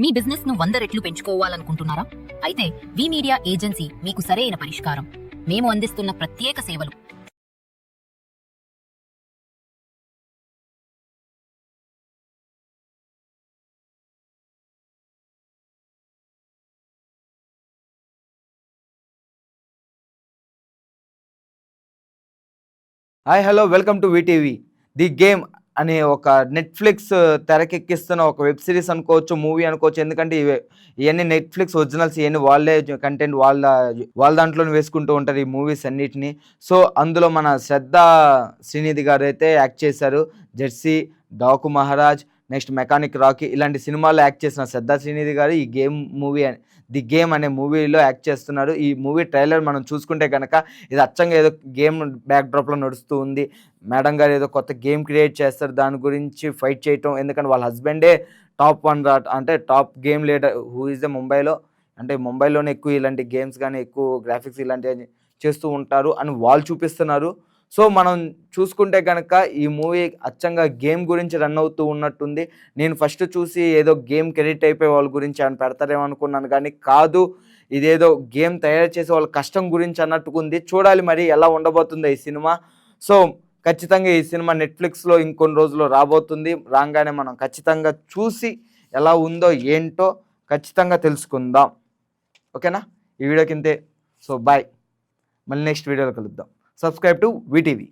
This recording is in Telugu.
మీ బిజినెస్ ను 100 రెట్లు పెంచుకోవాలనుకుంటున్నారా? అయితే వి మీడియా ఏజెన్సీ మీకు సరైన పరిష్కారం. మేము అందిస్తున్న ప్రత్యేక సేవలు. Hi hello welcome to VTV. The game అనే ఒక నెట్ఫ్లిక్స్ తెరకెక్కిస్తున్న ఒక వెబ్ సిరీస్ అనుకోవచ్చు, మూవీ అనుకోవచ్చు. ఎందుకంటే ఇవన్నీ నెట్ఫ్లిక్స్ ఒరిజినల్స్, ఇవన్నీ వాళ్ళే కంటెంట్ వాళ్ళ దాంట్లోనే వేసుకుంటూ ఉంటారు ఈ మూవీస్ అన్నిటిని. సో అందులో మన శ్రద్ధ శ్రీనిధి గారు అయితే యాక్ట్ చేశారు. Jersey, Daaku Maharaj, next mechanic Rocky ఇలాంటి సినిమాల్లో యాక్ట్ చేసిన శ్రద్ధ శ్రీనిధి గారు ఈ ది గేమ్ అనే మూవీలో యాక్ట్ చేస్తున్నారు. ఈ మూవీ ట్రైలర్ మనం చూసుకుంటే కనుక ఇది అచ్చంగా ఏదో గేమ్ బ్యాక్డ్రాప్లో నడుస్తూ ఉంది. మేడం గారు ఏదో కొత్త గేమ్ క్రియేట్ చేస్తారు, దాని గురించి ఫైట్ చేయటం. ఎందుకంటే వాళ్ళ హస్బెండే టాప్ 1 అంటే top game leader who is the ముంబైలో. అంటే ముంబైలోనే ఎక్కువ ఇలాంటి గేమ్స్ కానీ ఎక్కువ గ్రాఫిక్స్ ఇలాంటివి చేస్తూ ఉంటారు అని వాళ్ళు చూపిస్తున్నారు. సో మనం చూసుకుంటే కనుక ఈ మూవీ అచ్చంగా గేమ్ గురించి రన్ అవుతూ ఉన్నట్టుంది. నేను ఫస్ట్ చూసి ఏదో గేమ్ క్రెడిట్ అయిపోయే వాళ్ళ గురించి అని పెడతారేమో అనుకున్నాను, కానీ కాదు, ఇదేదో గేమ్ తయారు చేసే వాళ్ళ కష్టం గురించి అన్నట్టుకుంది. చూడాలి మరి ఎలా ఉండబోతుందో ఈ సినిమా. సో ఖచ్చితంగా ఈ సినిమా నెట్ఫ్లిక్స్లో ఇంకొన్ని రోజుల్లో రాబోతుంది. రాగానే మనం ఖచ్చితంగా చూసి ఎలా ఉందో ఏంటో ఖచ్చితంగా తెలుసుకుందాం. ఓకేనా? ఈ వీడియోకి ఇంతే. సో బాయ్, మళ్ళీ నెక్స్ట్ వీడియోలో కలుద్దాం. Subscribe to VTV.